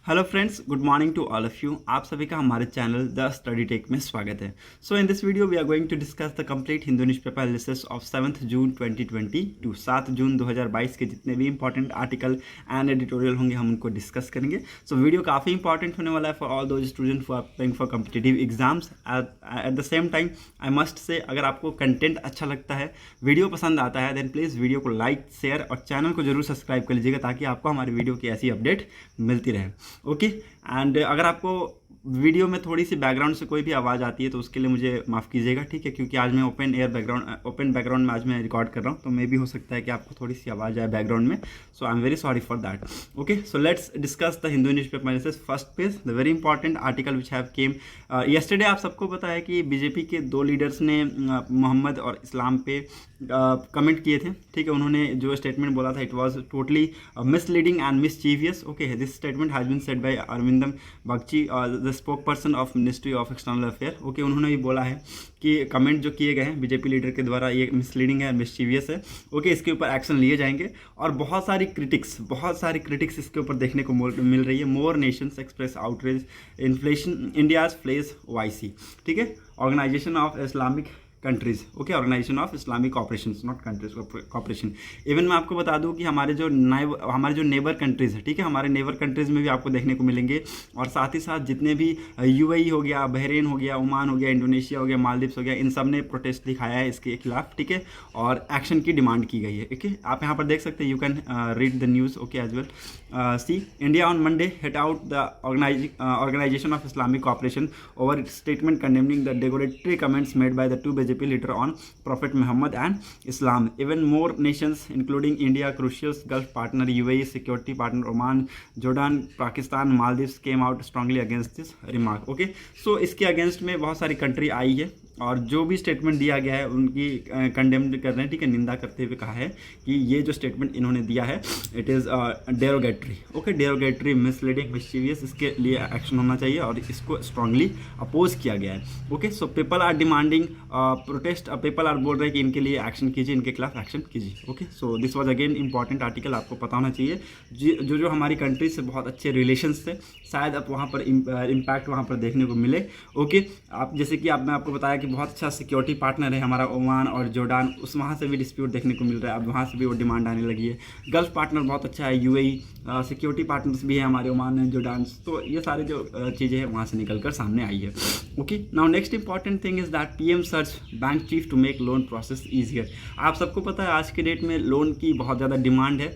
Hello friends, good morning to all of you. आप सभी का हमारे चैनल द स्टडी टेक में स्वागत है। So in this video we are going to discuss the complete Hindu newspaper analysis of 7 जून 2022 7 जून 2022 के जितने भी इंपॉर्टेंट आर्टिकल एंड एडिटोरियल होंगे हम उनको डिस्कस करेंगे। सो वीडियो काफ़ी इंपॉर्टेंट होने वाला है for all those student for applying for competitive exams. At the same time I must say, अगर आपको कंटेंट अच्छा लगता है, वीडियो पसंद आता है, देन प्लीज़ वीडियो को लाइक, शेयर और चैनल को जरूर सब्सक्राइब कर लीजिएगा ताकि आपको हमारी वीडियो की ऐसी अपडेट मिलती रहे। ओके एंड अगर आपको वीडियो में थोड़ी सी बैकग्राउंड से कोई भी आवाज़ आती है तो उसके लिए मुझे माफ़ कीजिएगा, ठीक है, क्योंकि आज मैं ओपन बैकग्राउंड में आज मैं रिकॉर्ड कर रहा हूँ, तो मे भी हो सकता है कि आपको थोड़ी सी आवाज़ आए बैकग्राउंड में। So I am very sorry for that. Okay, so let's discuss the Hindu newspaper analysis first page, the very important article which have came yesterday. आप सबको पता है कि बीजेपी के दो लीडर्स ने मोहम्मद और इस्लाम पे कमेंट किए थे, ठीक है। उन्होंने जो स्टेटमेंट बोला था it was totally misleading and mischievous. Okay, this statement has been said by Arindam Bagchi, the spokesperson of ministry of external affair. Okay, उन्होंने भी बोला है कि कमेंट जो किए गए हैं बीजेपी लीडर के द्वारा ये मिसलीडिंग है, मिसचीवियस है। ओके, इसके ऊपर एक्शन लिए जाएंगे और बहुत सारी क्रिटिक्स इसके ऊपर देखने को मिल रही है। More nations express outreach inflation India's flays YC, ठीक है, organisation of Islamic countries. Okay, organisation of Islamic cooperation, not countries cooperation. Even मैं आपको बता दूं कि हमारे जो नेबर कंट्रीज़ है, ठीक है, हमारे नेबर कंट्रीज़ में भी आपको देखने को मिलेंगे। और साथ ही साथ जितने भी यूएई हो गया, बहरीन हो गया, ओमान हो गया, इंडोनेशिया हो गया, मालदीव्स हो गया, इन सब ने प्रोटेस्ट दिखाया है इसके खिलाफ, ठीक है, और एक्शन की डिमांड की गई है। ओके, आप यहाँ पर देख सकते हैं, you can read the news. Okay, as well see India on Monday hit out the Organisation of Islamic Cooperation over its statement condemning the derogatory comments made by the two BJP leader on Prophet Muhammad and Islam. Even more nations, including India, crucial Gulf partner UAE, security partner Oman, Jordan, Pakistan, Maldives, came out strongly against this remark. Okay, so इसके against में बहुत सारी country I है और जो भी statement दिया गया है उनकी कंडेम कर रहे हैं, ठीक है, निंदा करते हुए कहा है कि ये जो स्टेटमेंट इन्होंने दिया है it is derogatory. Okay, derogatory, misleading, mischievous, इसके लिए एक्शन होना चाहिए और इसको स्ट्रांगली अपोज किया गया है। Okay, so people are demanding protest, people are बोल रहे हैं कि इनके लिए एक्शन कीजिए, इनके खिलाफ एक्शन कीजिए। Okay, so this was again important article, आपको पता होना चाहिए। जो हमारी कंट्री से बहुत अच्छे रिलेशंस थे, शायद अब वहाँ पर इम्पैक्ट वहाँ पर देखने को मिले। ओके, आप जैसे कि मैं आपको बताया कि बहुत अच्छा सिक्योरिटी पार्टनर है हमारा ओमान और जॉर्डन, उस वहाँ से भी डिस्प्यूट देखने को मिल रहा है, अब वहाँ से भी वो डिमांड आने लगी है। गल्फ पार्टनर बहुत अच्छा है, यूएई, सिक्योरिटी पार्टनर्स भी है हमारे ओमान एंड जॉर्डन, तो ये सारी जो चीज़ें हैं वहाँ से निकल कर सामने आई है। Okay, now next important thing is that PM search bank chief to make loan process easier. आप सबको पता है आज के डेट में लोन की बहुत ज़्यादा डिमांड है,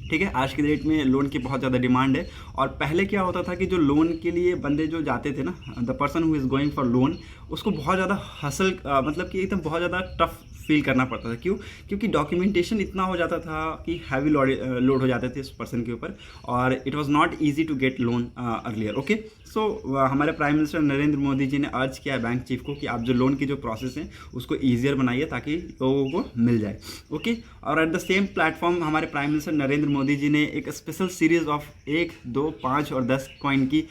ठीक है, आज की डेट में लोन की बहुत ज़्यादा डिमांड है। और पहले क्या होता था कि जो लोन के लिए बंदे जो जाते थे ना, the person who is going for loan, उसको बहुत ज़्यादा मतलब कि एकदम बहुत ज़्यादा टफ फील करना पड़ता था। क्यों? क्योंकि डॉक्यूमेंटेशन इतना हो जाता था कि हैवी लोड हो जाते थे उस पर्सन के ऊपर और it was not easy to get loan earlier. Okay, so हमारे प्राइम मिनिस्टर नरेंद्र मोदी जी ने अर्ज किया है बैंक चीफ को कि आप जो लोन की जो प्रोसेस है उसको ईजियर बनाइए ताकि लोगों को मिल जाए। ओके, और एट द सेम प्लेटफॉर्म हमारे प्राइम मिनिस्टर नरेंद्र मोदी जी ने एक स्पेशल सीरीज ऑफ 1, 2, 5 और 10 कॉइन की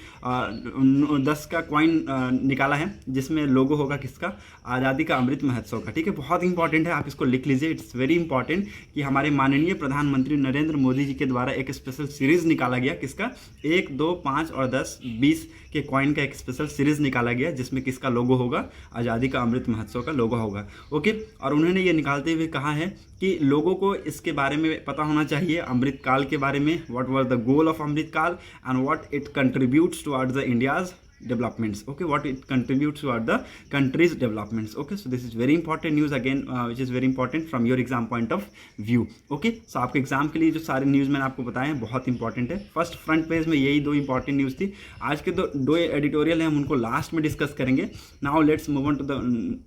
10 का कॉइन निकाला है जिसमें लोगो होगा किसका, आज़ादी का अमृत महोत्सव का, ठीक है, बहुत इंपॉर्टेंट है, आप इसको लिख लीजिए। इट्स वेरी इंपॉर्टेंट कि हमारे माननीय प्रधानमंत्री नरेंद्र मोदी जी के द्वारा एक स्पेशल सीरीज निकाला गया, किसका, 1, 2, 5 और 10, 20 के कॉइन का एक स्पेशल सीरीज निकाला गया जिसमें किसका लोगो होगा, आज़ादी का अमृत महोत्सव का लोगो होगा। ओके, और उन्होंने ये निकालते हुए कहा है कि लोगों को इसके बारे में पता होना चाहिए, अमृत काल के बारे में, what was the goal of Amrit Kaal and what it contributes towards the India's developments. Okay, what it contributes toward the country's developments. Okay, so this is very important news again, which is very important from your exam point of view. Okay, so आपके exam के लिए जो सारे news मैंने आपको बताए हैं बहुत इंपॉर्टेंट है। फर्स्ट फ्रंट पेज में यही दो इंपॉर्टेंट न्यूज़ थी। आज के दो एडिटोरियल हैं, हम उनको लास्ट में डिस्कस करेंगे। Now let's move on to the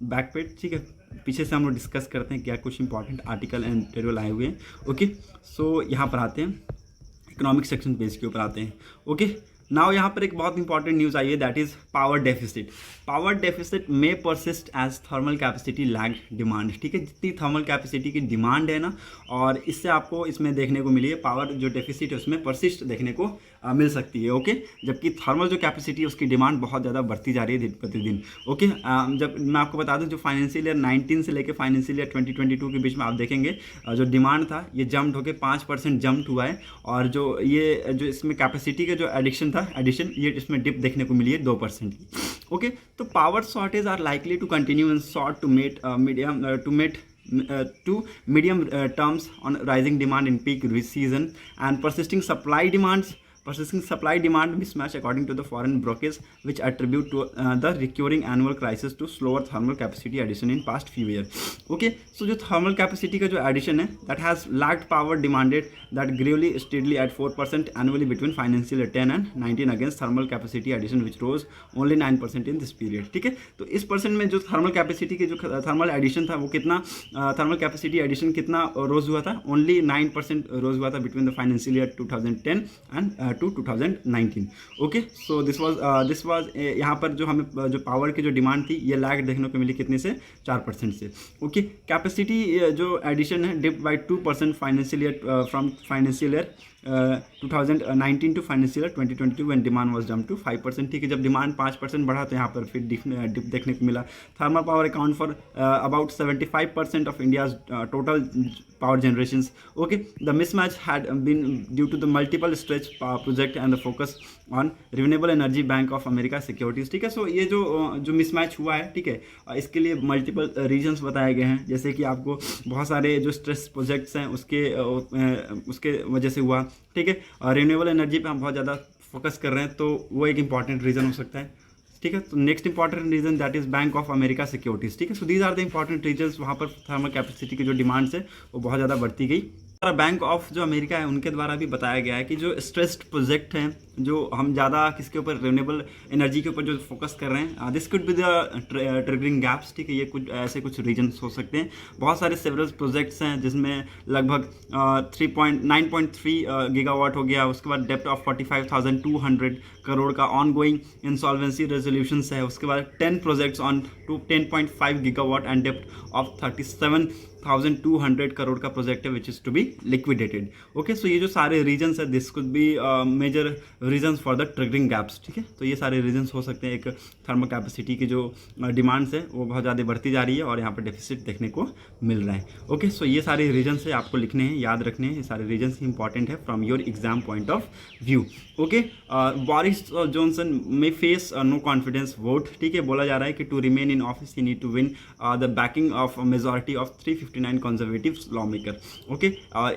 back page, ठीक है, पीछे से हम लोग डिस्कस करते हैं क्या कुछ इंपॉर्टेंट आर्टिकल एंड एडिटोरियल आए हुए हैं। ओके, सो यहाँ पर आते हैं, इकोनॉमिक सेक्शन पेज के ऊपर आते हैं। ओके, नाउ यहाँ पर एक बहुत इंपॉर्टेंट न्यूज़ आई है, that is power deficit. Power deficit में persist as thermal capacity lag demand, ठीक है, जितनी थर्मल कैपेसिटी की डिमांड है ना, और इससे आपको इसमें देखने को मिली है पावर जो डेफिसिट है उसमें परसिस्ट देखने को मिल सकती है। ओके, जबकि थर्मल जो कैपेसिटी है उसकी डिमांड बहुत ज़्यादा बढ़ती जा रही है दिन प्रतिदिन। ओके, जब मैं आपको बता दूं जो फाइनेंशियल ईयर 19 से लेकर फाइनेंशियल ईयर 2022 के बीच में आप देखेंगे जो डिमांड था ये जम्प होकर 5% जम्प हुआ है, और जो इसमें कैपेसिटी का जो एडिक्शन था था एडिशन, ये इसमें डिप देखने को मिली है 2% की। ओके, तो power shortage are likely to continue in short to medium terms on rising demand in peak season and persisting supply demand mismatch according to the foreign brokers, which attribute to the recurring annual crisis to slower thermal capacity addition in past few years. Okay, so जो thermal capacity का जो addition है that has lagged power demanded that grew steadily at 4% annually between financial year 10 and 19 against thermal capacity addition which rose only 9% in this period. ठीक है, तो इस percent में जो thermal capacity के जो thermal addition था वो कितना thermal capacity addition कितना रोज हुआ था, only 9% रोज हुआ था between the financial year 2010 and to 2019. Okay, so this was यहाँ पर जो हमें जो पावर की जो डिमांड थी ये लैग देखने को मिली कितने से, 4% से. ओके, कैपेसिटी जो एडिशन है dip by 2% financial year from financial year 2019 to financial year 2022 when demand was jump to 5%. ठीक है, जब डिमांड 5% बढ़ा तो यहाँ पर फिर डिप देखने को मिला. Thermal power account for about 75% of India's total power generations. Okay, the mismatch had been due to the multiple stretch project and the focus on renewable energy bank of America securities. ठीक है, सो ये जो mismatch हुआ है, ठीक है, इसके लिए मल्टीपल रीजंस बताए गए हैं, जैसे कि आपको बहुत सारे जो स्ट्रेस प्रोजेक्ट्स हैं उसके वजह से हुआ. ठीक है, रिन्यूएबल एनर्जी पे हम बहुत ज़्यादा फोकस कर रहे हैं तो वो एक इंपॉर्टेंट रीज़न हो सकता है. ठीक है, तो next important reason that is Bank of America securities. ठीक है, so these are the important reasons. वहाँ पर थर्मल कैपेसिटी की जो डिमांड्स है वो बहुत ज़्यादा बढ़ती गई. बैंक ऑफ जो अमेरिका है उनके द्वारा भी बताया गया है कि जो स्ट्रेस्ड प्रोजेक्ट हैं, जो हम ज़्यादा किसके ऊपर रिन्यूएबल एनर्जी के ऊपर जो फोकस कर रहे हैं, this could be the triggering gaps. ठीक है, ये कुछ ऐसे कुछ रीजन्स हो सकते हैं. बहुत सारे सेवरल प्रोजेक्ट्स हैं जिसमें लगभग 9.3 गीगावाट हो गया. उसके बाद डेप्थ ऑफ 45,200 करोड़ का ऑन गोइंग इंसॉल्वेंसी रेजोल्यूशंस है. उसके बाद 10 projects on to 10.5 gigawatt and depth of 37,200 crore का प्रोजेक्ट है which is to be liquidated. Okay, so ये जो सारे रीजन्स है this could be major reasons for the triggering gaps. ठीक है, तो ये सारे रीजन्स हो सकते हैं. एक थर्मल कैपेसिटी की जो डिमांड्स है वो बहुत ज़्यादा बढ़ती जा रही है और यहाँ पर डेफिसिट देखने को मिल रहा है. ओके, सो ये सारे रीजन्स है, आपको लिखने हैं, याद रखने हैं. ये सारे रीजन्स इंपॉर्टेंट है from your exam point of view. Okay, Boris Johnson may face no confidence vote. ठीक है, बोला जा रहा है कि to remain in office he need to win the backing of majority of 359 conservative law maker. Okay,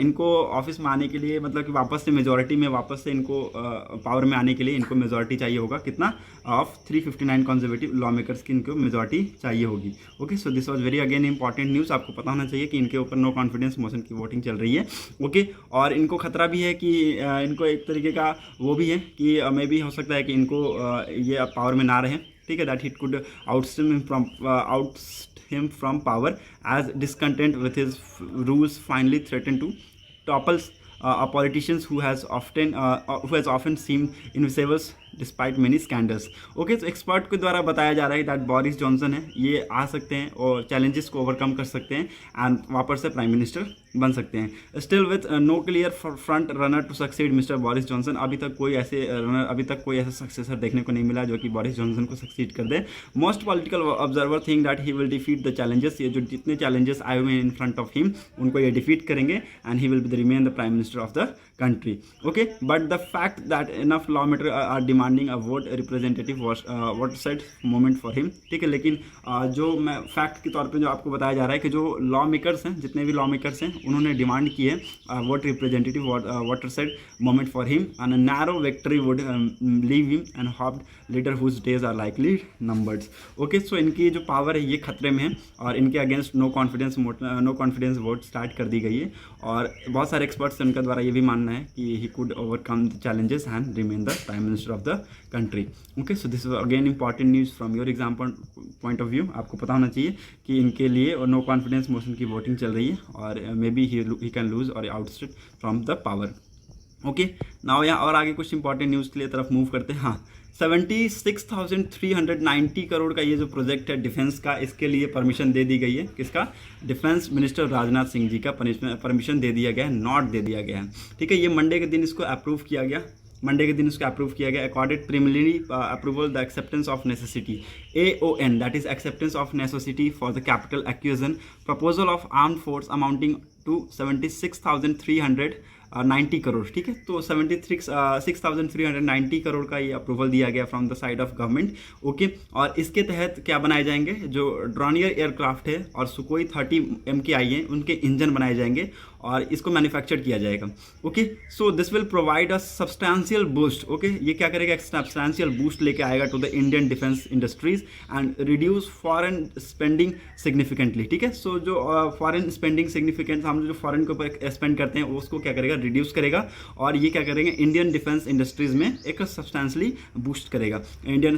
इनको office में आने के लिए, मतलब कि वापस से मेजॉरिटी में वापस से इनको पावर में आने के लिए इनको मेजॉरिटी चाहिए होगा. कितना, ऑफ 359 कंजर्वेटिव लॉ मेकर्स की इनको मेजॉरिटी चाहिए होगी. Okay, so this was very again important news. आपको पता होना चाहिए कि इनके ऊपर नो कॉन्फिडेंस मोशन की वोटिंग चल रही है. ओके, और इनको खतरा भी है कि इनको एक तरीके का वो भी है कि मे भी हो सकता है कि इनको ये पावर में ना रहें. ठीक है, that hit could oust him from power as discontent with his rules finally threatened to topple a politicians who has often seemed invisible despite many scandals. Okay, तो एक्सपर्ट के द्वारा बताया जा रहा है दैट बोरिस जॉनसन है ये आ सकते हैं और चैलेंजेस को ओवरकम कर सकते हैं एंड वापस से प्राइम मिनिस्टर बन सकते हैं. Still with no clear front runner to succeed mister Boris Johnson. अभी तक कोई ऐसा सक्सेसर देखने को नहीं मिला जो कि बोरिस जॉनसन को सक्सीड कर दे. Most political observer think that he will defeat the challenges. ये जो जितने चैलेंजेस आए हुए हैं इन फ्रंट ऑफ हिम उनको ये डिफीट करेंगे and he will remain the prime minister of the country. Okay, but the fact that enough lawmakers are demanding a vote representative was what said moment for him. ठीक है, लेकिन जो मैं fact के तौर पे जो आपको बताया जा रहा है कि जो लॉ मेकर्स हैं, जितने भी लॉ मेकर्स हैं उन्होंने डिमांड की है vote representative watershed moment for him and narrow victory would leave him and hoped leader whose days are likely numbered. Okay, so इनकी जो पावर है ये खतरे में है और इनके against no confidence vote start कर दी गई है. और बहुत सारे एक्सपर्ट्स उनके द्वारा ये भी मानना है कि he could overcome the challenges and remain the prime minister of the country. Okay, so this is again important news from your exam point of view. आपको पता होना चाहिए कि इनके लिए और नो कॉन्फिडेंस मोशन की वोटिंग चल रही है और may be he can lose or ousted from the power. Okay, now यहाँ और आगे कुछ इंपॉर्टेंट न्यूज़ के लिए तरफ मूव करते हैं. हाँ, 76,390 करोड़ का ये जो प्रोजेक्ट है डिफेंस का, इसके लिए परमिशन दे दी गई है. किसका? डिफेंस मिनिस्टर राजनाथ सिंह जी का परमिशन दे दिया गया है, नॉट दे दिया गया है. ठीक है, ये मंडे के दिन इसको अप्रूव किया गया. Accorded preliminary approval the acceptance of necessity AON, that is acceptance of necessity for the capital acquisition proposal of armed force amounting to 76,300 90 crore, ठीक है। तो 6,390 करोड़ का ये अप्रूवल दिया गया from the side of government, okay. और इसके तहत क्या बनाए जाएंगे, जो ड्रॉनियर एयरक्राफ्ट है और सुकोई 30 MKI है, उनके इंजन बनाए जाएंगे और इसको मैन्युफैक्चर किया जाएगा, okay. So this will provide a substantial boost, okay. ये क्या करेगा, एक सब्सटैंशियल बूस्ट लेके आएगा to the Indian defence industries and reduce foreign spending significantly, ठीक है। सो जो फॉरेन स्पेंडिंग सिग्निफिकेंट, हम जो फॉरेन के ऊपर स्पेंड करते हैं उसको क्या करेगा, रिड्यूस करेगा। और ये क्या करेंगे, इंडियन डिफेंस इंडस्ट्रीज में एक सब्सटैंशली बूस्ट करेगा, इंडियन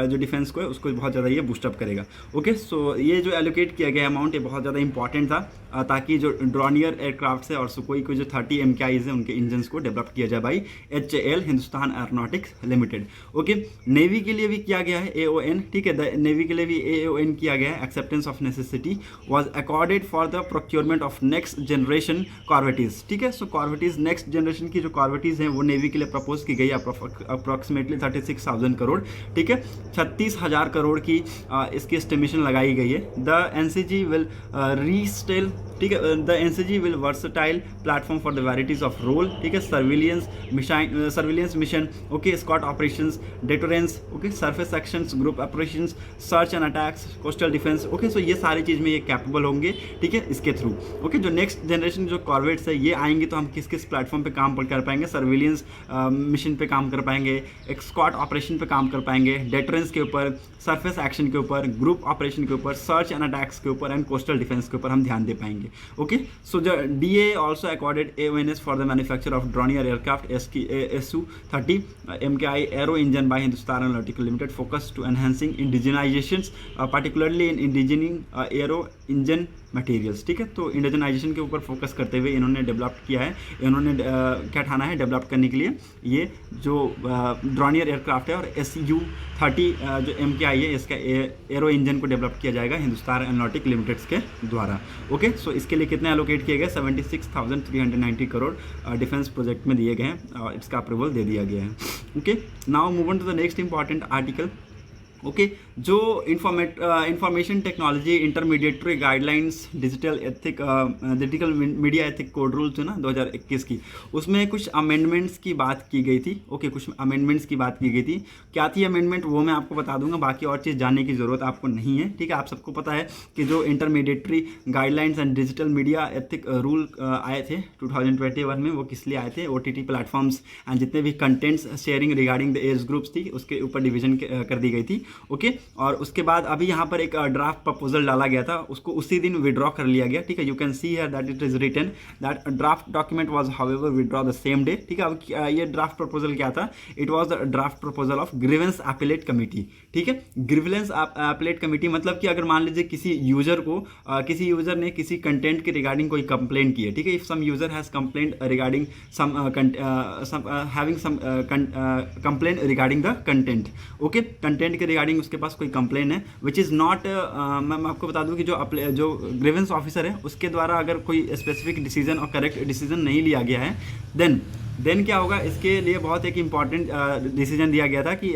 जो डिफेंस को है उसको बहुत ज़्यादा ये बूस्टअप करेगा, ओके। सो ये जो एलोकेट किया गया अमाउंट, ये बहुत ज़्यादा इंपॉर्टेंट था ताकि जो ड्रॉनियर एयरक्राफ्ट है और सुकोई को जो 30 MKIs है उनके इंजन्स को डेवलप किया जाए by HAL Hindustan aeronautics limited, okay. Navy के लिए भी किया गया है AON, ठीक है। नेवी के लिए भी AON किया गया है। Acceptance of necessity was accorded for the procurement of next generation corvettes, ठीक है। सो कॉर्वेटीज, नेक्स्ट जनरेशन की जो कॉर्वेटीज हैं वो नेवी के लिए प्रपोज की गई अप्रॉक्सीमेटली 36,000 करोड़, ठीक है। 36,000 करोड़ की इसकी एस्टिमेशन लगाई गई है। द NCG विल रीस्टेल, ठीक है। The NCG will versatile platform for the varieties of role, ठीक है। Surveillance mission, okay, squad operations, deterrence, okay, surface actions, group operations, search and attacks, coastal defence, okay. So ये सारी चीज़ में ये capable होंगे, ठीक है, इसके थ्रू, ओके। जो नेक्स्ट जनरेशन जो कॉर्वेट्स है ये आएंगे तो हम किस किस प्लेटफॉर्म पे काम कर पाएंगे, सर्विलियंस मिशन पे काम कर पाएंगे, एक स्क्वाड ऑपरेशन पे काम कर पाएंगे, डेटोरेंस के ऊपर, सरफेस एक्शन के ऊपर, ग्रुप ऑपरेशन के ऊपर, सर्च एंड अटैक्स के ऊपर एंड कोस्टल डिफेंस के ऊपर हम ध्यान दे पाएंगे, okay. So the DA also accorded AONS for the manufacture of Dornier aircraft Su-30 MKI aero engine by Hindustan Aeronautical Limited, focused to enhancing indigenizations, particularly in indigening aero engine materials, ठीक है। तो indigenisation के ऊपर focus करते हुए इन्होंने develop किया है, इन्होंने क्या ठाना है डेवलप करने के लिए ये जो ड्रॉनियर एयरक्राफ्ट है और Su-30 जो MKI है इसका एरो इंजन को डेवलप किया जाएगा हिंदुस्तान एरोनॉटिक लिमिटेड के द्वारा, ओके। सो इसके लिए कितने एलोकेट किए गए, 76,390 करोड़ डिफेंस प्रोजेक्ट में दिए गए हैं और इसका अप्रूवल दे दिया गया है, okay. Now move on to the next important article, okay. जो information technology intermediary guidelines digital media ethic code rules है ना 2021 की, उसमें कुछ अमेंडमेंट्स की बात की गई थी, ओके। कुछ अमेंडमेंट्स की बात की गई थी, क्या थी अमेंडमेंट वो मैं आपको बता दूंगा, बाकी और चीज़ जानने की ज़रूरत आपको नहीं है, ठीक है। आप सबको पता है कि जो intermediary guidelines and digital media ethic rule आए थे 2021 में, वो किस लिए आए थे, OTT प्लेटफॉर्म्स एंड जितने भी contents sharing regarding the age groups थी उसके ऊपर डिवीजन कर दी गई थी, ओके। और उसके बाद अभी यहाँ पर एक ड्राफ्ट प्रपोजल डाला गया था, उसको उसी दिन विड्रॉ कर लिया गया, ठीक है। You can see here that it is written that draft document was however withdraw the same day, ठीक है। अब ये ड्राफ्ट प्रपोजल क्या था, it was the draft proposal of grievance appellate committee, ठीक है। ग्रीवेंस अपीलेट कमेटी मतलब कि अगर मान लीजिए किसी यूजर ने किसी कंटेंट के रिगार्डिंग कोई कंप्लेन की है, ठीक है। If some user has complaint regarding having some complain regarding the content, okay. Content के रिगार्डिंग उसके पास कोई कंप्लेन है विच इज़ नॉट, मैं आपको बता दूं कि जो ग्रीवेंस ऑफिसर है उसके द्वारा अगर कोई स्पेसिफिक डिसीजन और करेक्ट डिसीजन नहीं लिया गया है, देन क्या होगा, इसके लिए बहुत एक इंपॉर्टेंट डिसीजन दिया गया था कि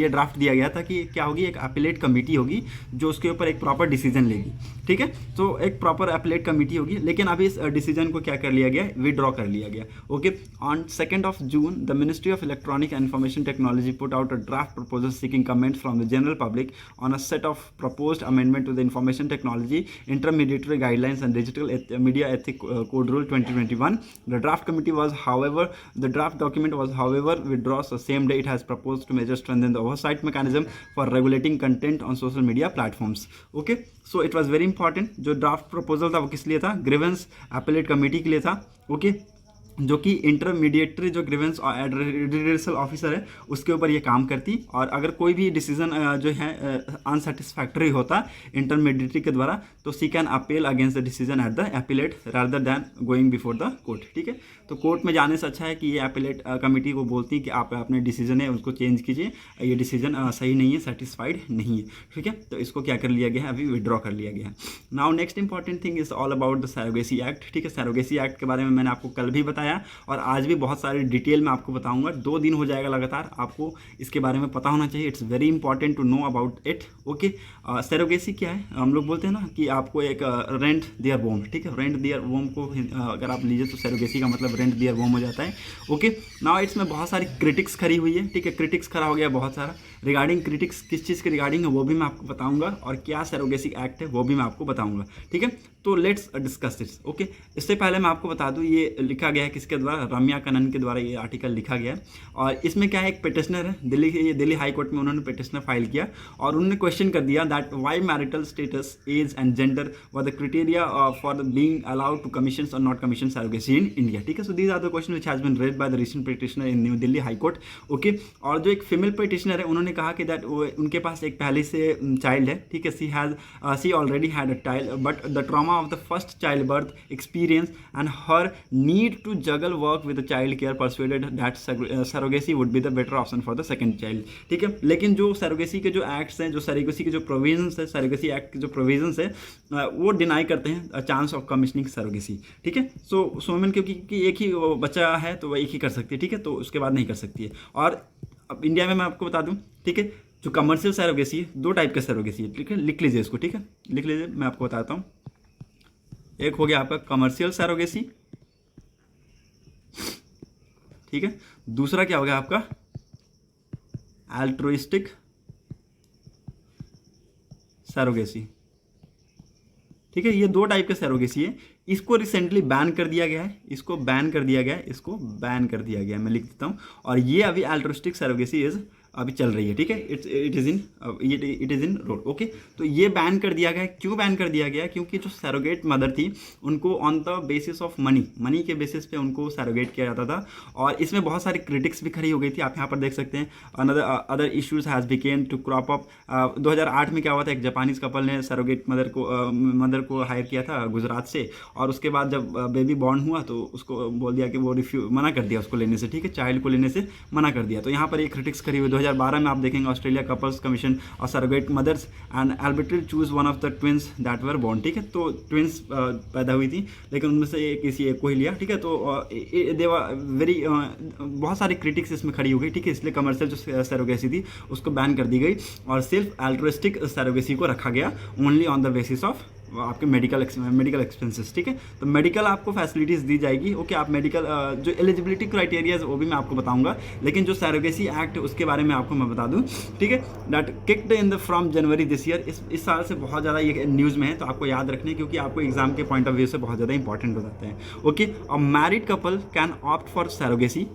ये ड्राफ्ट दिया गया था कि क्या होगी, एक अपीलेट कमेटी होगी जो उसके ऊपर एक प्रॉपर डिसीजन लेगी, ठीक है। तो एक प्रॉपर अपीलेट कमेटी होगी, लेकिन अभी इस डिसीजन को क्या कर लिया गया, विड्रॉ कर लिया गया, okay. On 2 June the ministry of electronic and information technology put out a draft proposal seeking comments from the general public on a set of proposed amendment to the information technology intermediary guidelines and digital media ethic code rule 2021. The draft committee was, however, the draft document was, however, withdrawn the same day. It has proposed to measure strengthen the oversight mechanism for regulating content on social media platforms. Okay, so it was very important. जो draft proposal था वो किस लिए था, grievance appellate committee के लिए था, okay, जो कि इंटरमीडिएटरी जो ग्रीवेंस रिड्रेसल ऑफिसर है उसके ऊपर ये काम करती, और अगर कोई भी डिसीजन जो है अनसेटिस्फैक्टरी होता इंटरमीडिएटरी के द्वारा तो she can appeal against the decision at the appellate rather than going before the court, ठीक है। तो कोर्ट में जाने से अच्छा है कि ये अपीलेट कमेटी को बोलती कि आप अपने डिसीजन है उसको चेंज कीजिए, ये डिसीजन सही नहीं है, सेटिस्फाइड नहीं है, ठीक है। तो इसको क्या कर लिया गया है, अभी विड्रॉ कर लिया गया है। Now next important thing is all about the surrogacy act, ठीक है। सरोगेसी एक्ट के बारे में मैंने आपको कल भी बताया बताया और आज भी बहुत सारे डिटेल में आपको बताऊंगा। 2 दिन हो जाएगा लगातार, आपको इसके बारे में पता होना चाहिए। It's very important to know about it. Okay, surrogacy क्या है? हम लोग बोलते हैं ना कि आपको एक रेंट देयर वोम, ठीक है, रेंट देयर वोम को अगर आप लीजिए तो सरोगेसी का मतलब रेंट देयर वोम हो जाता है। ओके, नाउ इट्स में बहुत सारी क्रिटिक्स खड़ी हुई है, ठीक है, क्रिटिक्स खड़ा हो गया बहुत सारा। रिगार्डिंग क्रिटिक्स किस चीज़ के रिगार्डिंग है वो भी मैं आपको बताऊंगा, और क्या सरोगेसी एक्ट है वो भी मैं आपको बताऊंगा, ठीक है। तो लेट्स डिस्कस दिस। ओके, इससे पहले मैं आपको बता दूं ये लिखा गया है किसके द्वारा? रम्या कन्नन के द्वारा ये आर्टिकल लिखा गया है। और इसमें क्या है, एक पिटिशनर है दिल्ली हाई कोर्ट में, उन्होंने पिटिशनर फाइल किया और उन्होंने क्वेश्चन कर दिया that why marital status, age and gender were the criteria for being allowed to commission और not commission surrogacy in India, ठीक है। So these are the question which has been raised by the recent petitioner in New Delhi high court. Okay, और जो एक female petitioner है उन्होंने कहा कि दैट उनके पास एक पहले से चाइल्ड है, ठीक है, she already had a child but the trauma of the first child birth experience and her need to juggle work with the child care persuaded that surrogacy would be the better option for the second child, ठीक है। लेकिन जो surrogacy के जो acts हैं, जो surrogacy के जो प्रोविजंस है, सरोगेसी एक्ट के जो प्रोविजंस है वो डिनाई करते हैं चांस ऑफ कमीशनिंग सरोगेसी, ठीक है। सो वुमेन क्योंकि एक ही बच्चा है तो वह एक ही कर सकती है, ठीक है, तो उसके बाद नहीं कर सकती है। और अब इंडिया में मैं आपको बता दूं, ठीक है, जो कमर्शियल सरोगेसी है, 2 टाइप का सरोगेसी है, ठीक है, लिख लीजिए इसको, ठीक है, लिख लीजिए, मैं आपको बताता हूँ। एक हो गया आपका कमर्शियल सरोगेसी, ठीक है, दूसरा क्या हो गया आपका अल्ट्रुइस्टिक सरोगेसी, ठीक है। ये 2 टाइप के सरोगेसी है। इसको रिसेंटली बैन कर दिया गया है, इसको बैन कर दिया गया है, इसको बैन कर दिया गया है, मैं लिख देता हूँ। और ये अभी अल्ट्रुइस्टिक सरोगेसी अभी चल रही है, ठीक है, it is in road. Okay, तो ये बैन कर दिया गया है। क्यों बैन कर दिया गया? क्योंकि जो सरोगेट मदर थी उनको on the basis of money के बेसिस पे उनको सरोगेट किया जाता था, और इसमें बहुत सारी क्रिटिक्स भी खड़ी हो गई थी। आप यहाँ पर देख सकते हैं other issues has begun to crop up. 2008 में क्या हुआ था, एक जापानीज कपल ने सरोगेट मदर को हायर किया था गुजरात से, और उसके बाद जब बेबी बॉर्न हुआ तो उसको बोल दिया कि वो मना कर दिया उसको लेने से, ठीक है, चाइल्ड को लेने से मना कर दिया। तो यहाँ पर एक क्रिटिक्स खड़ी हुई। 2012 में आप देखेंगे ऑस्ट्रेलिया कपल्स कमीशन और surrogate mothers and arbitrary choose one of the twins that were born, ठीक है। तो ट्विंस पैदा हुई थी, लेकिन उनमें से किसी एक को ही लिया, ठीक है। तो वेरी बहुत सारी क्रिटिक्स इसमें खड़ी हो गई, ठीक है, इसलिए कमर्शियल जो सरोगेसी थी उसको बैन कर दी गई और सिर्फ अल्ट्रुइस्टिक सरोगेसी को रखा गया only on the basis of आपके मेडिकल एक्सपेंसेस, ठीक है। तो मेडिकल आपको फैसिलिटीज़ दी जाएगी। ओके, आप मेडिकल जो एलिजिबिलिटी क्राइटेरियाज वो भी मैं आपको बताऊंगा, लेकिन जो सरोगेसी एक्ट उसके बारे में आपको मैं बता दूं, ठीक है, that kicked in the from January this year. इस साल से बहुत ज़्यादा ये न्यूज़ में है, तो आपको याद रखने, क्योंकि आपको एग्जाम के पॉइंट ऑफ व्यू से बहुत ज़्यादा इंपॉर्टेंट हो जाते हैं। Okay, a married couple can opt for surrogacy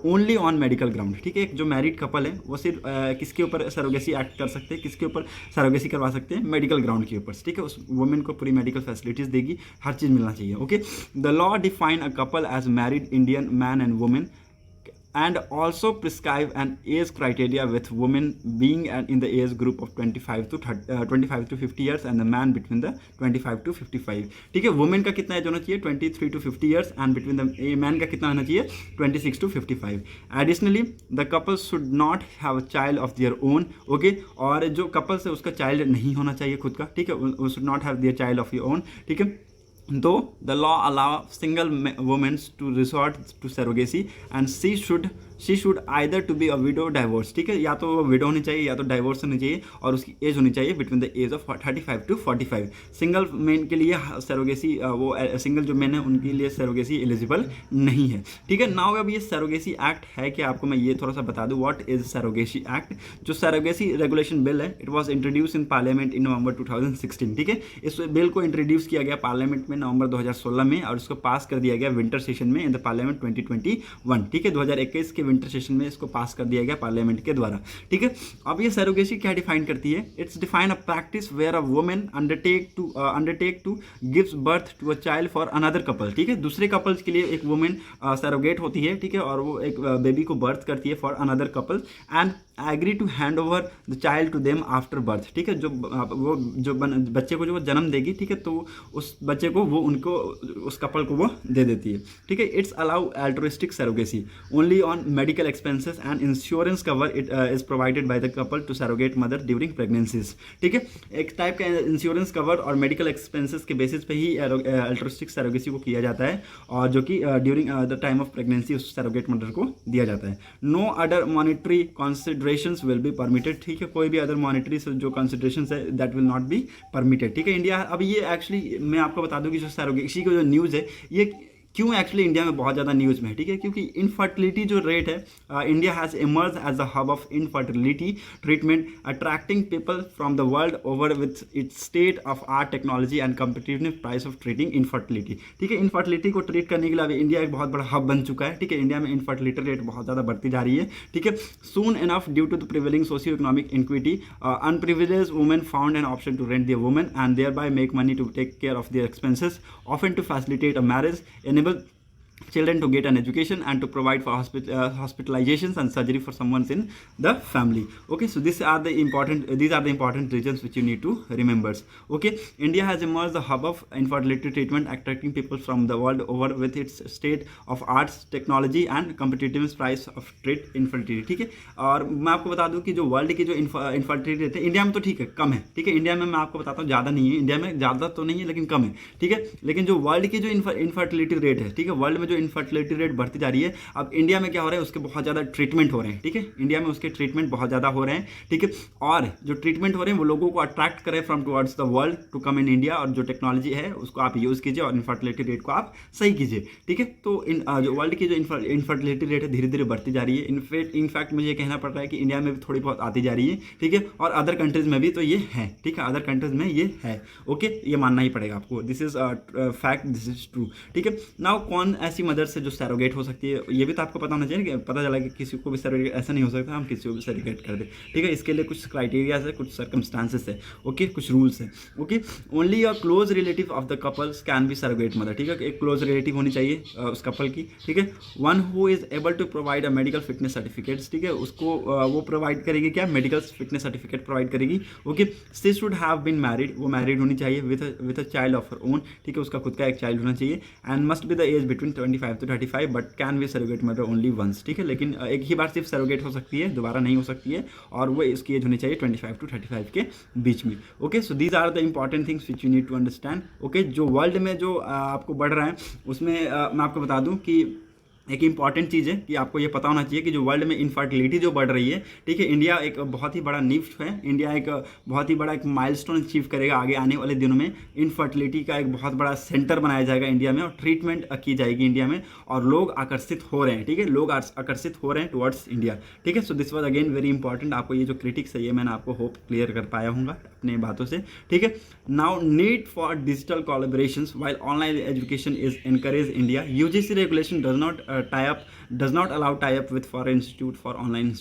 only on medical ground, ठीक है। एक जो मैरिड कपल है वो सिर्फ किसके ऊपर सरोगेसी एक्ट कर सकते हैं, किसके ऊपर सरोगेसी करवा सकते हैं? मेडिकल ग्राउंड के ऊपर, ठीक है। उस वुमेन को पूरी मेडिकल फैसिलिटीज़ देगी, हर चीज़ मिलना चाहिए। Okay, the law define a couple as married Indian man and women and also prescribe an age criteria with women being in the age group of 25 to 50 years and the man between the 25 to 55, ठीक है। Women का कितना as होना चाहिए? 23 to 50 years and between the man का कितना होना चाहिए? 26 to 55। Additionally the couple should not have a child of their own, okay, और जो कपल्स है उसका चाइल्ड नहीं होना चाहिए खुद का, ठीक है, वो should not have their child of your own, ठीक है। Though the law allows single women to resort to surrogacy and she should either to be a widow divorce, ठीक है, या तो विडो होनी चाहिए या तो डाइवोर्स होनी चाहिए, और उसकी एज होनी चाहिए between the age of 35 to 45। Single men के लिए सरोगेसी वो सिंगल जो मेन है उनके लिए सरोगेसी एलिजिबल नहीं है, ठीक है। नाउ अब ये सरोगेसी एक्ट है कि आपको मैं ये थोड़ा सा बता दूं, व्हाट इज सरोगेसी एक्ट। जो सरोगेसी रेगुलेशन बिल है, it was introduce in parliament in November 2016, ठीक है। इस बिल को इंट्रोड्यूस किया गया पार्लियामेंट में नवंबर 2016 में, और इसको पास कर दिया गया विंटर सेशन में इन द पार्लियामेंट 2021, ठीक है। 2021 के विंटर सेशन में इसको पास कर दिया गया पार्लियामेंट के द्वारा, ठीक है। अब ये सरोगेसी क्या डिफाइन करती है? It's define a practice where a woman undertake to gives birth to a child for another couple, ठीक है। दूसरे कपल्स के लिए एक वुमेन सरोगेट होती है, ठीक है, और वो एक बेबी को बर्थ करती है for another couple and agree to hand over the child to them after birth, ठीक है। जो बच्चे को जो वो जन्म देगी, ठीक है, तो उस बच्चे को वो उनको उस कपल को वो दे देती है, ठीक है। It's allow altruistic surrogacy only on medical expenses and insurance cover it is provided by the couple to surrogate mother during pregnancies. ठीक है, एक टाइप का इंश्योरेंस कवर और मेडिकल एक्सपेंसेस के बेसिस पे ही अल्ट्रोस्टिक सरोगेसी को किया जाता है, और जो कि during the time of pregnancy उस सरोगेट मदर को दिया जाता है. No other monetary considerations will be permitted. ठीक है, कोई भी अदर मॉनिटरी जो कंसिडरेशंस है that will not be permitted. ठीक है, इंडिया अब ये एक्चुअली मैं आपको बता दूं कि जो सरोगेसी का जो न्यूज़ है ये क्यों एक्चुअली इंडिया में बहुत ज़्यादा न्यूज़ में है. ठीक है, क्योंकि इनफर्टिलिटी जो रेट है, India has emerge as a hub of infertility treatment, attracting people from the world over with its state of art technology and competitive price of treating infertility. ठीक है, इनफर्टिलिटी को ट्रीट करने के लिए अभी India एक बहुत बड़ा हब बन चुका है. ठीक है, इंडिया में इनफर्टिलिटी रेट बहुत ज़्यादा बढ़ती जा रही है. ठीक है, soon enough due to the prevailing socio economic inequity, unprivileged women found an option to rent the women and thereby make money to take care of their expenses, often to facilitate a marriage, enable children to get an education and to provide for hospitalizations and surgery for someone in the family. Okay, so these are the important reasons which you need to remember. Okay, India has emerged the hub of infertility treatment, attracting people from the world over with its state of arts, technology and competitive price of treat infertility. ठीक है, और मैं आपको बता दूं कि जो world की जो इनफर्टिलिटी रेट है इंडिया में तो ठीक है कम है. ठीक है, इंडिया में मैं आपको बताता हूँ ज़्यादा नहीं है, इंडिया में ज़्यादा तो नहीं है लेकिन कम है. ठीक है, लेकिन जो वर्ल्ड की जो इनफर्टिलिटी रेट है, ठीक है, वर्ल्ड में जो इनफर्टिलिटी रेट बढ़ती जा रही है, अब इंडिया में क्या हो रहा है उसके बहुत ज़्यादा ट्रीटमेंट हो रहे हैं. ठीक है, इंडिया में उसके ट्रीटमेंट बहुत ज़्यादा हो रहे हैं. ठीक है, और जो ट्रीटमेंट हो रहे हैं वो लोगों को अट्रैक्ट करें from towards the world to come in India, और जो टेक्नोलॉजी है उसको आप यूज़ कीजिए और इनफर्टिलिटी रेट को आप सही कीजिए. ठीक है, तो जो वर्ल्ड की जो इनफर्टिलिटी रेट है धीरे धीरे बढ़ती जा रही है. इनफैक्ट मुझे ये कहना पड़ रहा है कि इंडिया में भी थोड़ी बहुत आती जा रही है. ठीक है, और अदर कंट्रीज़ में भी तो ये है. ठीक है, अदर कंट्रीज़ में ये है. ओके, ये मानना ही पड़ेगा आपको. This is fact, this is true. ठीक है, नाउ कौन ऐसी मदर से जो सरोगेट हो सकती है ये भी तो आपको पता होना चाहिए कि पता चला कि किसी को भी सरोगेट ऐसा नहीं हो सकता हम किसी को भी सरोगेट कर दें. ठीक है, इसके लिए कुछ क्राइटेरियाज है, कुछ सर्कमस्टांसेस है. ओके, कुछ रूल्स है. Okay, only a close relative of the couples can be surrogate mother. ठीक है, एक क्लोज रिलेटिव होनी चाहिए उस कपल की. ठीक है, one who is able to provide a medical fitness certificates. ठीक है, उसको वो प्रोवाइड करेगी क्या, मेडिकल फिटनेस सर्टिफिकेट प्रोवाइड करेगी. Okay, she should have been married, वो मैरिड होनी चाहिए with a child of her own. ठीक है, उसका खुद का एक चाइल्ड होना चाहिए. And must be the age between 25 to 35 but can be surrogate mother only once. ठीक है, लेकिन एक ही बार सिर्फ सरोगेट हो सकती है, दोबारा नहीं हो सकती है, और वो इसकी एज होनी चाहिए 25 to 35 के बीच में. Okay, so these are the important things which you need to understand. Okay, जो वर्ल्ड में जो आपको बढ़ रहा है उसमें मैं आपको बता दूं कि एक इंपॉर्टेंट चीज़ है कि आपको ये पता होना चाहिए कि जो वर्ल्ड में इनफर्टिलिटी जो बढ़ रही है, ठीक है, इंडिया एक बहुत ही बड़ा निफ्ट है. इंडिया एक बहुत ही बड़ा एक माइलस्टोन अचीव करेगा आगे आने वाले दिनों में. इनफर्टिलिटी का एक बहुत बड़ा सेंटर बनाया जाएगा इंडिया में, और ट्रीटमेंट की जाएगी इंडिया में, और लोग आकर्षित हो रहे हैं. ठीक है, लोग आकर्षित हो रहे हैं टुवर्ड्स इंडिया. ठीक है, so this was again very important. आपको ये जो क्रिटिक्स है ये मैंने आपको होप क्लियर कर पाया हूँ अपने बातों से. ठीक है, now need for digital collaborations while online education is encourage India. UGC regulation does not allow tie up with foreign institute for online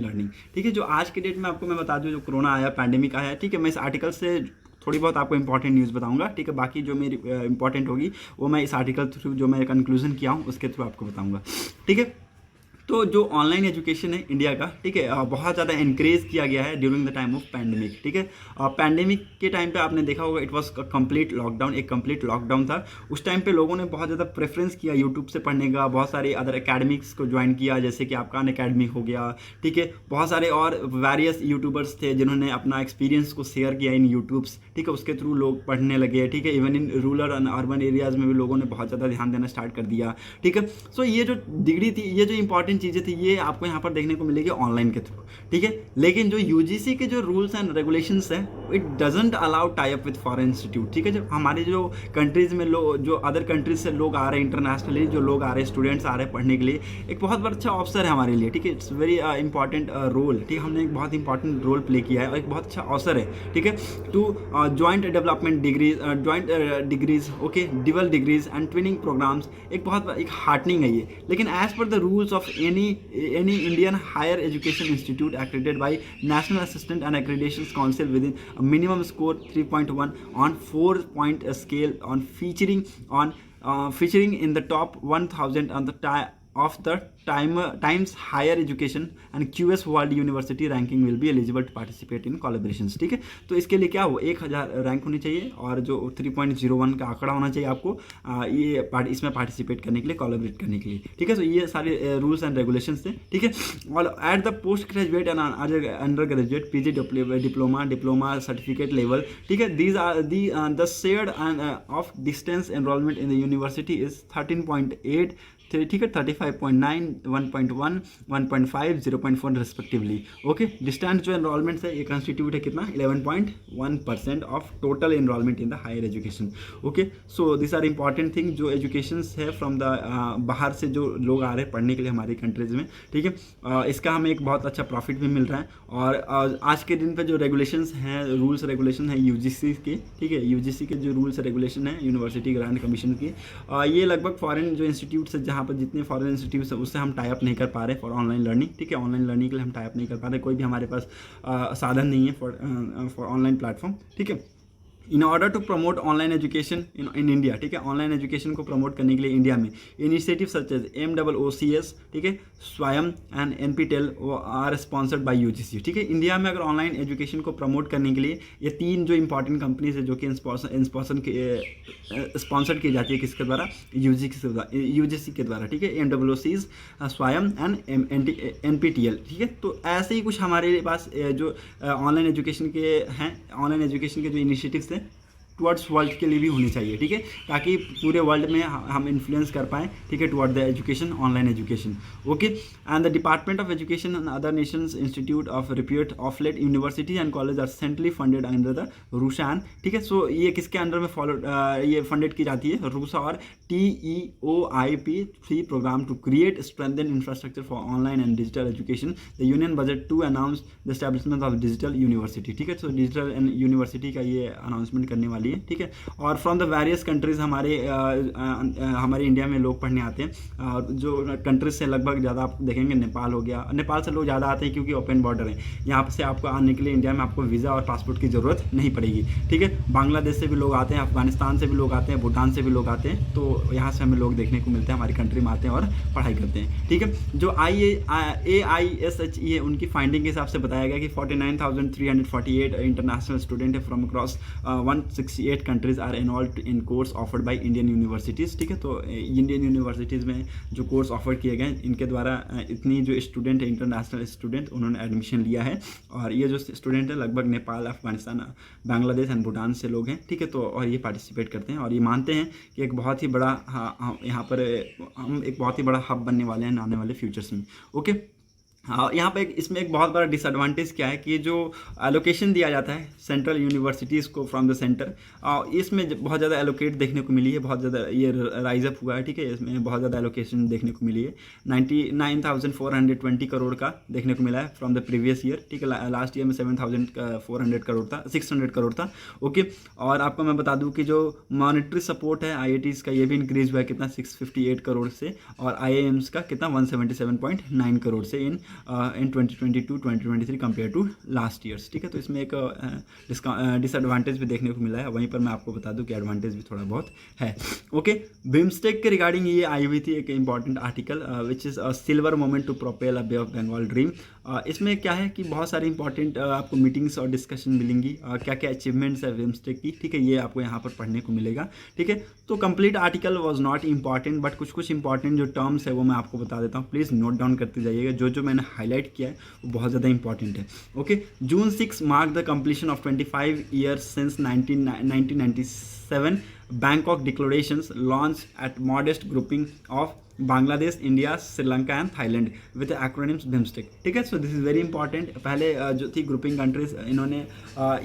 learning. ठीक है, जो आज के डेट में आपको मैं बता दूं जो कोरोना आया, पैंडेमिक आया, ठीक है, मैं इस आर्टिकल से थोड़ी बहुत आपको इंपॉर्टेंट न्यूज़ बताऊंगा. ठीक है, बाकी जो मेरी इंपॉर्टेंट होगी वो मैं इस आर्टिकल थ्रू जो मैं कंक्लूजन किया हूँ उसके थ्रू आपको बताऊंगा. ठीक है, तो जो ऑनलाइन एजुकेशन है इंडिया का, ठीक है, बहुत ज़्यादा इनक्रेज किया गया है during the time of pandemic. ठीक है, पैंडेमिक के टाइम पे आपने देखा होगा इट वाज कंप्लीट लॉकडाउन, एक कंप्लीट लॉकडाउन था. उस टाइम पे लोगों ने बहुत ज़्यादा प्रेफरेंस किया यूट्यूब से पढ़ने का, बहुत सारे अदर एकेडमिक्स को ज्वाइन किया, जैसे कि आपका अनअकैडमी हो गया. ठीक है, बहुत सारे और वेरियस यूट्यूबर्स थे जिन्होंने अपना एक्सपीरियंस को शेयर किया इन यूट्यूब्स. ठीक है, उसके थ्रू लोग पढ़ने लगे. ठीक है, even in rural and urban areas में भी लोगों ने बहुत ज़्यादा ध्यान देना स्टार्ट कर दिया. ठीक है, सो ये जो डिग्री थी, ये जो इंपॉर्टेंट चीज़ें थी, ये आपको यहाँ पर देखने को मिलेगी ऑनलाइन के थ्रू. ठीक है, लेकिन जो यूजीसी के जो रूल्स एंड रेगुलेशंस हैं it doesn't allow tie up with foreign institute. ठीक है, जब हमारे जो कंट्रीज़ में जो अदर कंट्रीज से लोग आ रहे हैं, इंटरनेशनली जो लोग आ रहे हैं, स्टूडेंट्स आ रहे हैं पढ़ने के लिए, एक बहुत बड़ा अच्छा अवसर है हमारे लिए. ठीक है, इट्स वेरी इंपॉर्टेंट रोल. ठीक है, हमने एक बहुत इंपॉर्टेंट रोल प्ले किया है और एक बहुत अच्छा अवसर है. ठीक है, to joint development degrees, okay, double degrees and twinning programmes. एक बहुत एक हार्टनिंग है ये, लेकिन as per the rules of any Indian higher education institute accredited by National Assistant and Accreditation Council within a minimum score 3.1 on 4-point scale on featuring in the top 1000 on the of the Times Higher Education and QS World University ranking will be eligible to participate in collaborations। ठीक है, तो इसके लिए क्या हो 1000 rank होनी चाहिए और जो 3.01 का आंकड़ा होना चाहिए आपको इसमें पार्टिसिपेट करने के लिए, कोलैबोरेट करने के लिए। ठीक है, तो ये सारे रूल्स एंड रेगुलेशंस थे। ठीक है, और at the post graduate and under graduate PG diploma certificate level, ठीक है, these are the shared of distance enrolment in the university is 13.8, ठीक है, 35.9, 1.1, 1.5, 0.4 रिस्पेक्टिवली। ओके, डिस्टेंस जो एनरोलमेंट है ये कंस्टिट्यूट है कितना 11.1% of total enrolment in the higher education. Okay, so this are important thing जो एजुकेशन है फ्रॉम द बाहर से जो लोग आ रहे हैं पढ़ने के लिए हमारी कंट्रीज में। ठीक है, इसका हमें एक बहुत अच्छा प्रॉफिट भी मिल रहा है। और आज के दिन पे जो रेगुलेशंस हैं, रूल्स रेगुलेशन है UGC के, ठीक है, UGC के जो रूल्स रेगुलेशन है यूनिवर्सिटी ग्रांट कमीशन की, ये लगभग फॉरेन जो इंस्टीट्यूट्स है जहाँ पर जितने फॉरेन इंस्टीट्यूट्स है उससे हम टाई अप नहीं कर पा रहे फॉर ऑनलाइन लर्निंग। ठीक है, ऑनलाइन लर्निंग के लिए हम टाई अप नहीं कर पा रहे, कोई भी हमारे पास साधन नहीं है फॉर ऑनलाइन प्लेटफॉर्म। ठीक है, in order to promote online education in India, ठीक है, ऑनलाइन एजुकेशन को प्रमोट करने के लिए इंडिया में इनिशिएटिव सच एज MOOCs, ठीक है, Swayam and NPTEL are sponsored by UGC। ठीक है, इंडिया में अगर ऑनलाइन एजुकेशन को प्रमोट करने के लिए ये 3 जो इंपॉर्टेंट कंपनीज है जो कि स्पॉन्सर्ड की जाती है किसके द्वारा, UGC के द्वारा। ठीक है, MOOCs, स्वयं एंड NPTEL। ठीक है, तो ऐसे ही कुछ हमारे पास जो ऑनलाइन एजुकेशन के हैं, ऑनलाइन एजुकेशन के जो इनिशिएटिव्स टुवर्ड्स वर्ल्ड के लिए भी होनी चाहिए। ठीक है, ताकि पूरे वर्ल्ड में हम इन्फ्लुएंस कर पाएँ। ठीक है, toward the education, online education. Okay, and the department of education and other nations institute of repute of late university and college are centrally funded under the रूसान। ठीक है, सो ये किसके अंडर में ये फंडेड की जाती है, रूसा और TEOIP3 programme to create strengthen infrastructure for online and digital education. The union budget to announce the establishment of digital university. ठीक है, सो डिजिटल यूनिवर्सिटी का ये अनाउंसमेंट करने वाली है। ठीक है, और फ्रॉम द वेरियस कंट्रीज़ हमारे इंडिया में लोग पढ़ने आते हैं। और जो कंट्रीज से लगभग ज़्यादा आप देखेंगे नेपाल हो गया, नेपाल से लोग ज़्यादा आते हैं क्योंकि ओपन बॉर्डर है, यहाँ से आपको आने के लिए इंडिया में आपको वीज़ा और पासपोर्ट की ज़रूरत नहीं पड़ेगी। ठीक है, बांग्लादेश से भी लोग आते हैं, अफगानिस्तान से भी लोग आते हैं, भूटान से भी लोग आते हैं, तो यहाँ से हमें लोग देखने को मिलते हैं, हमारी कंट्री में आते हैं और पढ़ाई करते हैं। ठीक है, जो AISHE है उनकी फाइंडिंग के हिसाब से बताया गया कि 49,348 इंटरनेशनल स्टूडेंट है from across 168 countries are involve in course offered by Indian universities. ठीक है, तो इंडियन यूनिवर्सिटीज़ में जो कोर्स ऑफर किए गए इनके द्वारा इतनी जो स्टूडेंट है, इंटरनेशनल स्टूडेंट, उन्होंने एडमिशन लिया है। और ये जो स्टूडेंट है लगभग नेपाल, अफगानिस्तान, बांग्लादेश एंड भूटान से लोग हैं। ठीक है, तो और ये पार्टिसिपेट करते हैं और ये मानते हैं कि एक बहुत ही बड़ा यहाँ पर हम एक बहुत ही बड़ा हब बनने वाले हैं आने वाले फ्यूचर्स में। ओके, हाँ, यहाँ पे इसमें एक बहुत बड़ा डिसएडवांटेज क्या है कि जो एलोकेशन दिया जाता है सेंट्रल यूनिवर्सिटीज़ को फ्रॉम द सेंटर, इसमें बहुत ज़्यादा एलोकेट देखने को मिली है, बहुत ज़्यादा ये राइज अप हुआ है। ठीक है, इसमें बहुत ज़्यादा एलोकेशन देखने को मिली है, 99,420 करोड़ का देखने को मिला है फ्रॉम द प्रीवियस ईयर। ठीक है, लास्ट ईयर में 7,400 करोड़ था, 600 करोड़ था। ओके, और आपको मैं बता दूँ कि जो मॉनेटरी सपोर्ट है IITs का ये भी इंक्रीज हुआ है कितना 658 करोड़ से, और IIMs का कितना 177.9 करोड़ से इन 2022-2023 कंपेयर टू लास्ट ईयर्स। ठीक है, तो इसमें एक डिसएडवांटेज भी देखने को मिला है, वहीं पर मैं आपको बता दूं कि एडवांटेज भी थोड़ा बहुत है। ओके, बिम्स्टेक के रिगार्डिंग ये आई हुई थी एक important article which is a silver moment to propel a bay of Bengal dream. इसमें क्या है कि बहुत सारी इंपॉर्टेंट आपको मीटिंग्स और डिस्कशन मिलेंगी, क्या क्या अचीवमेंट्स है बिम्स्टेक की। ठीक है, ये आपको यहाँ पर पढ़ने को मिलेगा। ठीक है, तो complete article was not important, but कुछ इंपॉर्टेंट जो टर्म्स है वो मैं आपको बता देता हूँ, प्लीज़ नोट डाउन करते जाइएगा। जो मैंने हाईलाइट किया है वो बहुत ज़्यादा इंपॉर्टेंट है। Okay, June 6 mark the completion of 25 years since 1997 Bangkok declarations launched at modest grouping of Bangladesh, India, Sri Lanka and Thailand with acronyms BIMSTEC. ठीक है, so this is very important. पहले जो थी ग्रुपिंग कंट्रीज, इन्होंने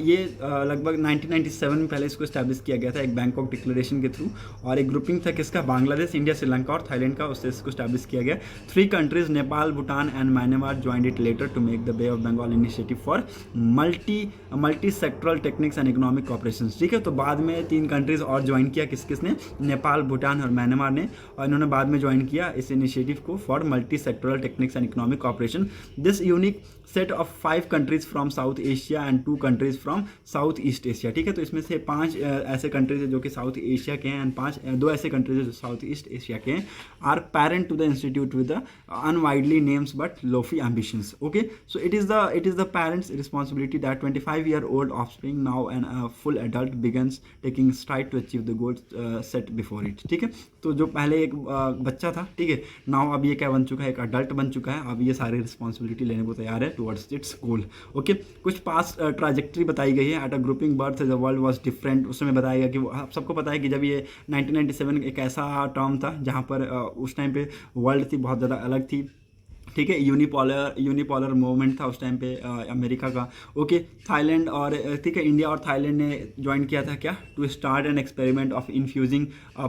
ये लगभग 1997 में पहले इसको इस्टेब्लिश किया गया था एक बैंकॉक डिक्लेरेशन के थ्रू, और एक ग्रुपिंग था किसका, बांग्लादेश, इंडिया, श्रीलंका और थाईलैंड का, उससे इसको इस्टेब्लिश किया गया। 3 countries Nepal, Bhutan and Myanmar joined it later to make the bay of Bengal initiative for multi sectoral techniques and economic cooperation. ठीक है, तो बाद में 3 कंट्रीज और ज्वाइन किया, किसने, नेपाल, भूटान और म्यांमार ने, और इन्होंने बाद में ज्वाइन ज्वाइन किया इस इनिशिएटिव को for multi sectoral techniques and economic corporation. This unique set of 5 countries from south Asia and 2 countries from south east Asia. ठीक है, तो इसमें से 5 ऐसे कंट्रीज हैं जो कि साउथ एशिया के हैं एंड 2 ऐसे कंट्रीज हैं जो साउथ ईस्ट एशिया के हैं, are parent to the institute with the अनवाइडली names but lofty ambitions. Okay, so it is the parents responsibility that 25-year-old offspring now and full adult begins taking stride to achieve the goals set before it. ठीक है, तो जो पहले एक बच्चा था, ठीक है, नाउ अब ये क्या बन चुका है, एक अडल्ट बन चुका है, अब ये सारी रिस्पॉन्सिबिलिटी लेने को तैयार है टुवर्ड्स इट्स गोल। ओके, कुछ पास्ट ट्राजेक्ट्री बताई गई है। At a grouping birth the world was different. उसमें बताया गया कि आप सबको पता है कि जब ये 1997 एक ऐसा टर्म था जहाँ पर उस टाइम पे वर्ल्ड थी बहुत ज़्यादा अलग थी। ठीक है, यूनिपोलर मूवमेंट था उस टाइम पे अमेरिका का। ओके, थाईलैंड और ठीक है, इंडिया और थाईलैंड ने ज्वाइन किया था क्या, to start an experiment of infusing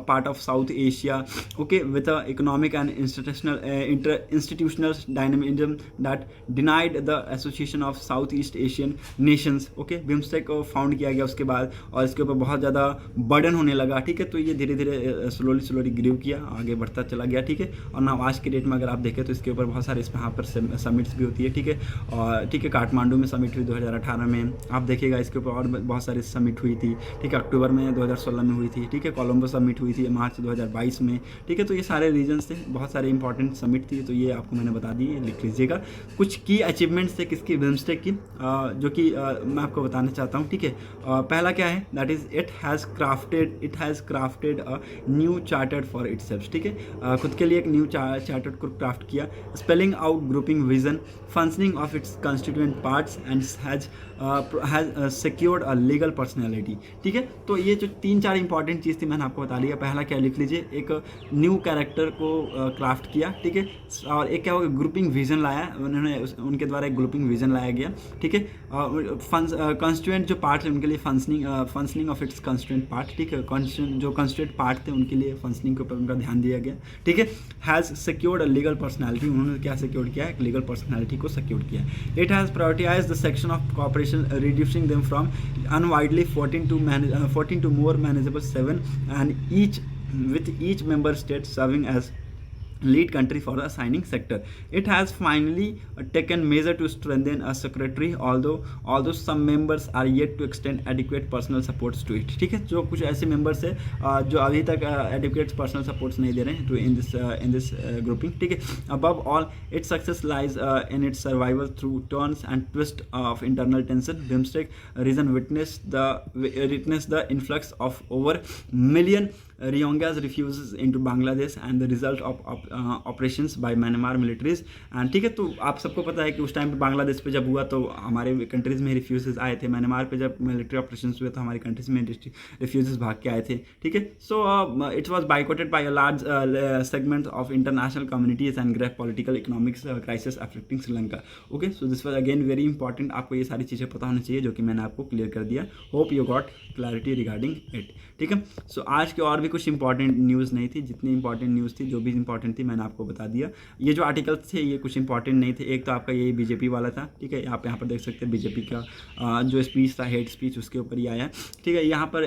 part of South Asia, okay, with economic and institutional dynamism that denied the association of South East Asian nations. Okay, BIMSTEC को found किया गया उसके बाद, और इसके ऊपर बहुत ज़्यादा बर्डन होने लगा। ठीक है, तो ये धीरे धीरे स्लोली ग्रीव किया, आगे बढ़ता चला गया। ठीक है, और ना आज की डेट में अगर आप देखें तो इसके ऊपर बहुत सारे इसमें यहाँ पर समिट्स भी होती है। ठीक है, और ठीक है, काठमांडू में समिट हुई 2018 में, आप देखिएगा इसके ऊपर और बहुत सारी समिट हुई थी। ठीक है, अक्टूबर में 2016 में हुई थी। ठीक है, कोलंबो समिट हुई थी मार्च 2022 में। ठीक है, तो ये सारे रीजन्स थे, बहुत सारे इंपॉर्टेंट समिट थी, तो ये आपको मैंने बता दी, लिख लीजिएगा। कुछ की अचीवमेंट्स थे किसकी, बिम्स्टेक की, जो कि मैं आपको बताना चाहता हूँ। ठीक है, पहला क्या है, that is it has crafted a new charter for itself. ठीक है, खुद के लिए एक न्यू चार्टर को क्राफ्ट किया, spelling out grouping vision, functioning of its constituent parts and has secured a legal personality। ठीक है, तो ये जो 3-4 इंपॉर्टेंट चीज़ थी मैंने आपको बता दिया। पहला क्या लिख लीजिए, एक न्यू कैरेक्टर को क्राफ्ट किया। ठीक है, और एक क्या होगा, ग्रुपिंग विजन लाया उन्होंने, उनके द्वारा एक ग्रुपिंग विजन लाया गया। ठीक है, कंस्टिट्यूएंट जो पार्ट है उनके लिए functioning of its constituent part. ठीक है, जो कंस्टिट्यूएंट पार्ट थे उनके लिए फंक्शनिंग के ऊपर उनका ध्यान दिया गया। ठीक है, has secured a legal personality, उन्होंने क्या सिक्योर किया, एक लीगल पर्सनैलिटी को सिक्योर किया। It has prioritise the section of cooperation, reducing them from अनवाइडली 14 to more manageable 7, and each member state serving as lead country for the assigning sector. It has finally taken measure to strengthen a secretary, although some members are yet to extend adequate personal supports to it। ठीक है, जो कुछ ऐसे members है जो अभी तक adequate personal supports नहीं दे रहे हैं to in this grouping। ठीक है, above all its success lies in its survival through turns and twists of internal tension। BIMSTEC region witnessed the influx of over million Rohingyas refugees into Bangladesh and the result of operations by Myanmar militaries। and ठीक है, तो आप सबको पता है कि उस time पे बांग्लादेश पे जब हुआ तो हमारे कंट्रीज़ में रिफ्यूजीज आए थे, म्यांमार पे जब मिलिट्री ऑपरेशंस हुए तो हमारी कंट्रीज़ में रिफ्यूजीज भाग के आए थे। ठीक है, so it was boycotted by a large segment of international communities and grave political economics crisis affecting Sri Lanka. Okay, so this was again very important, आपको ये सारी चीज़ें पता होनी चाहिए जो कि मैंने आपको क्लियर कर दिया। Hope you got clarity regarding it. ठीक है, सो आज के और भी कुछ इंपॉर्टेंट न्यूज़ नहीं थी, जितनी इंपॉर्टेंट न्यूज़ थी, जो भी इंपॉर्टेंट थी मैंने आपको बता दिया। ये जो आर्टिकल्स थे ये कुछ इंपॉर्टेंट नहीं थे। एक तो आपका ये बीजेपी वाला था। ठीक है, आप यहाँ पर देख सकते हैं बीजेपी का जो स्पीच था, हेट स्पीच, उसके ऊपर ही आया। ठीक है, यहाँ पर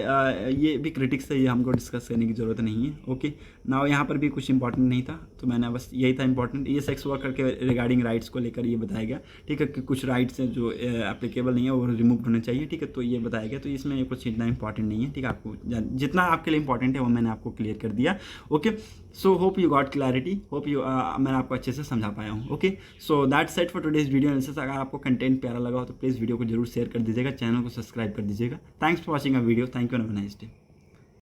ये भी क्रिटिक्स है, ये हमको डिस्कस करने की ज़रूरत नहीं है। ओके, ना यहाँ पर भी कुछ इंपॉर्टेंट नहीं था, तो मैंने बस यही था इंपॉर्टेंट। ये सेक्स वर्कर के रिगार्डिंग राइट्स को लेकर ये बताया गया। ठीक है, कि कुछ राइट्स हैं जो एप्लीकेबल नहीं है वो रिमूव होने चाहिए। ठीक है, तो ये बताया गया, तो इसमें कुछ इतना इंपॉर्टेंट नहीं है। ठीक है, आपको जितना आपके लिए इंपॉर्टेंट है वो मैंने आपको क्लियर कर दिया। Okay, so hope you got clarity, hope you मैंने आपको अच्छे से समझा पाया हूँ। Okay, so that's it for today's video analysis. अगर आपको कंटेंट प्यारा लगा हो तो प्लीज़ वीडियो को जरूर शेयर कर दीजिएगा, चैनल को सब्सक्राइब कर दीजिएगा। Thanks for watching a video, thank you, have a nice day.